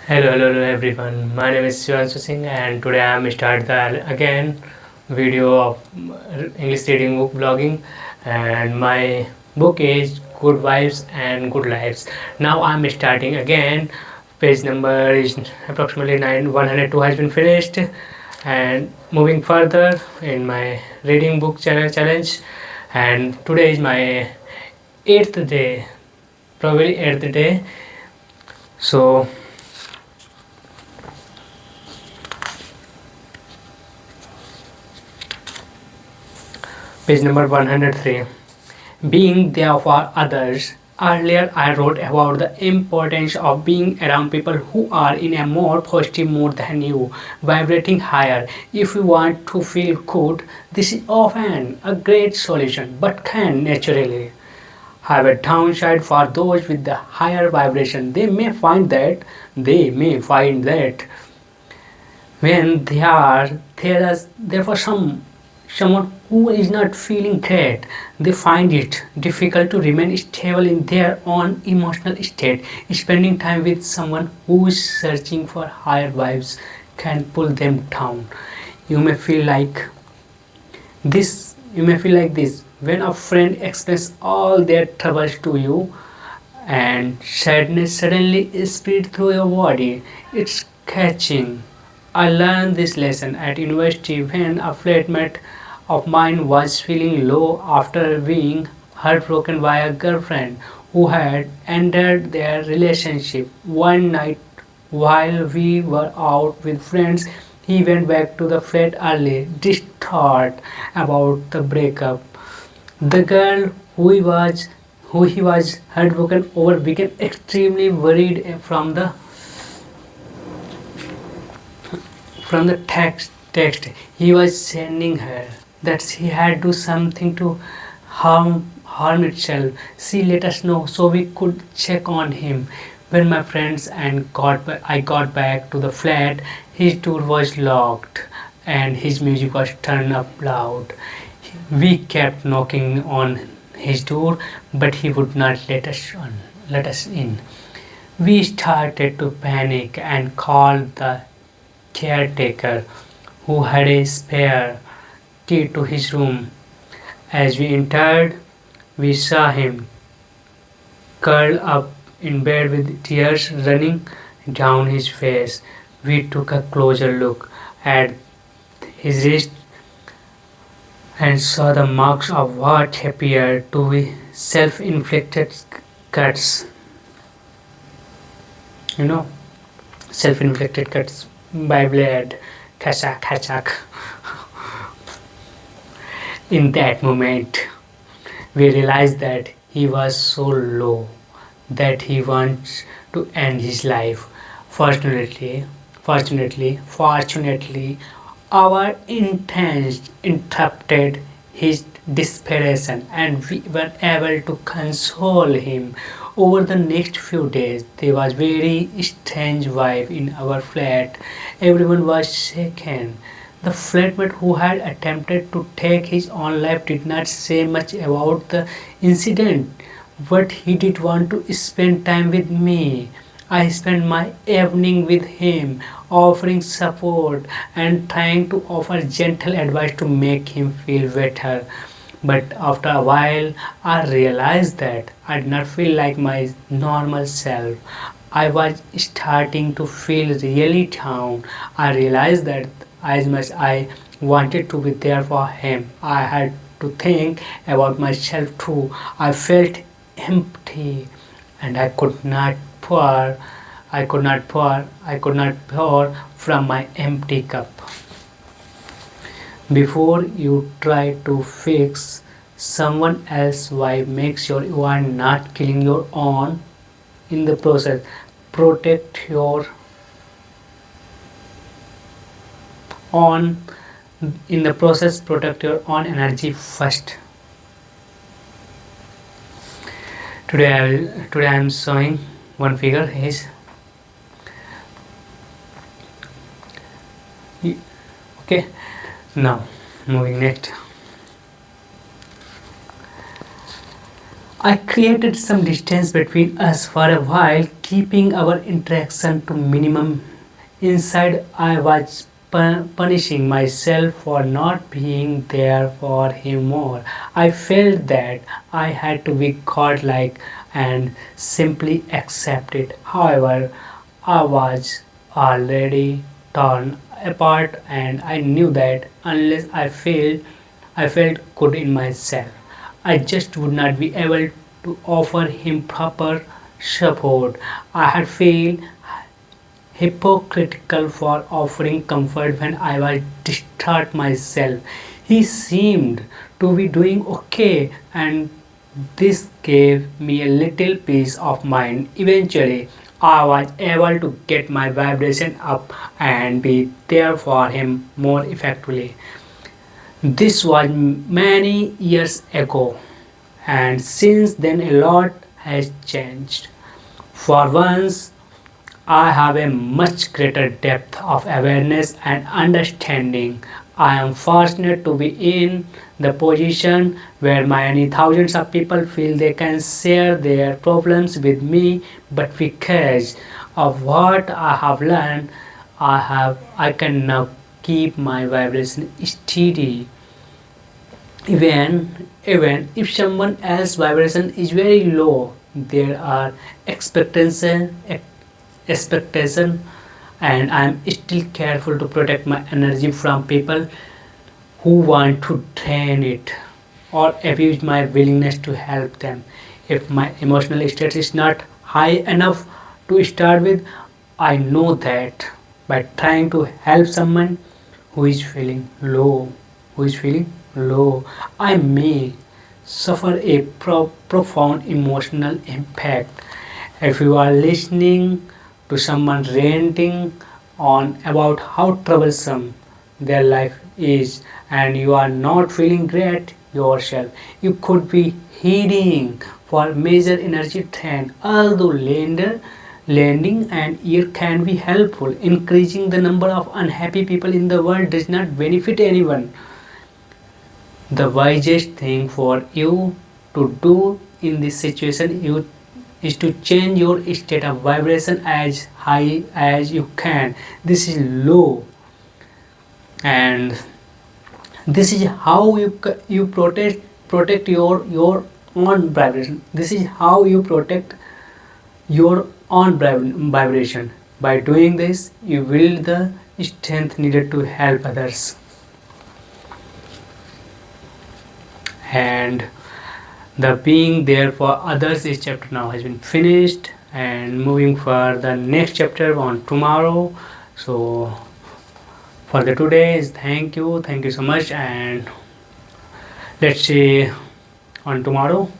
Hello everyone. My name is Shivanshu Singh, and today I am start the again video of English reading book blogging, and my book is Good Vibes and Good Lives. Now I am starting again. Page number is approximately 102 has been finished, and moving further in my reading book channel challenge. And today is my eighth day, probably eighth day. So page number 103. Being there for others. Earlier, I wrote about the importance of being around people who are in a more positive mood than you, vibrating higher. If you want to feel good, this is often a great solution, but can naturally have a downside for those with the higher vibration. They may find that when they are there for someone who is not feeling great, they find it difficult to remain stable in their own emotional state. Spending time with someone who is searching for higher vibes can pull them down. You may feel like this when a friend expresses all their troubles to you and sadness suddenly spread through your body. It's catching. I learned this lesson at university when a flatmate of mine was feeling low after being heartbroken by a girlfriend who had ended their relationship. One night, while we were out with friends, he went back to the flat early, distraught about the breakup. The girl who he was heartbroken over became extremely worried from the text he was sending her that she had do something to harm itself. She let us know so we could check on him. When my friends and I got back to the flat, his door was locked and his music was turned up loud. We kept knocking on his door, but he would not let us in. We started to panic and called the caretaker, who had a spare key to his room. As we entered, we saw him curled up in bed with tears running down his face. We took a closer look at his wrist and saw the marks of what appeared to be self-inflicted cuts. You know, self-inflicted cuts by blade. Kachak, kachak. In that moment, we realized that he was so low that he wants to end his life. Fortunately, our intense interrupted his desperation and we were able to console him. Over the next few days, there was very strange vibe in our flat. Everyone was shaken. The flatmate who had attempted to take his own life did not say much about the incident, but he did want to spend time with me. I spent my evening with him, offering support and trying to offer gentle advice to make him feel better. But after a while, I realized that I did not feel like my normal self. I was starting to feel really down. I realized that as much I wanted to be there for him, I had to think about myself too. I felt empty and I could not pour from my empty cup. Before you try to fix someone else's vibe, make sure you are not killing your own in the process. Protect your own protect your own energy first. Today I am showing one figure is okay. Now moving next. I created some distance between us for a while, keeping our interaction to minimum. Inside, I was punishing myself for not being there for him more. I felt that I had to be godlike and simply accept it. However, I was already torn apart, and I knew that unless I felt good in myself, I just would not be able to offer him proper support. I had felt hypocritical for offering comfort when I was distraught myself. He seemed to be doing okay, and this gave me a little peace of mind. Eventually, I was able to get my vibration up and be there for him more effectively. This was many years ago, and since then, a lot has changed. For once, I have a much greater depth of awareness and understanding. I am fortunate to be in the position where many thousands of people feel they can share their problems with me, but because of what I have learned, I can now keep my vibration steady. Even if someone else's vibration is very low, there are expectation, and I am still careful to protect my energy from people who want to drain it or abuse my willingness to help them. If my emotional state is not high enough to start with, I know that by trying to help someone who is feeling low, who is feeling low, I may suffer a profound emotional impact. If you are listening to someone ranting on about how troublesome their life is and you are not feeling great yourself, you could be heading for major energy drain. Although lending an ear can be helpful, increasing the number of unhappy people in the world does not benefit anyone. The wisest thing for you to do in this situation is to change your state of vibration as high as you can. This is low, and this is how you protect your own vibration. This is how you protect your own vibration. By doing this, you build the strength needed to help others. And the being there for others is chapter now has been finished, and moving for the next chapter on tomorrow. So for the today is thank you so much, and let's see on tomorrow.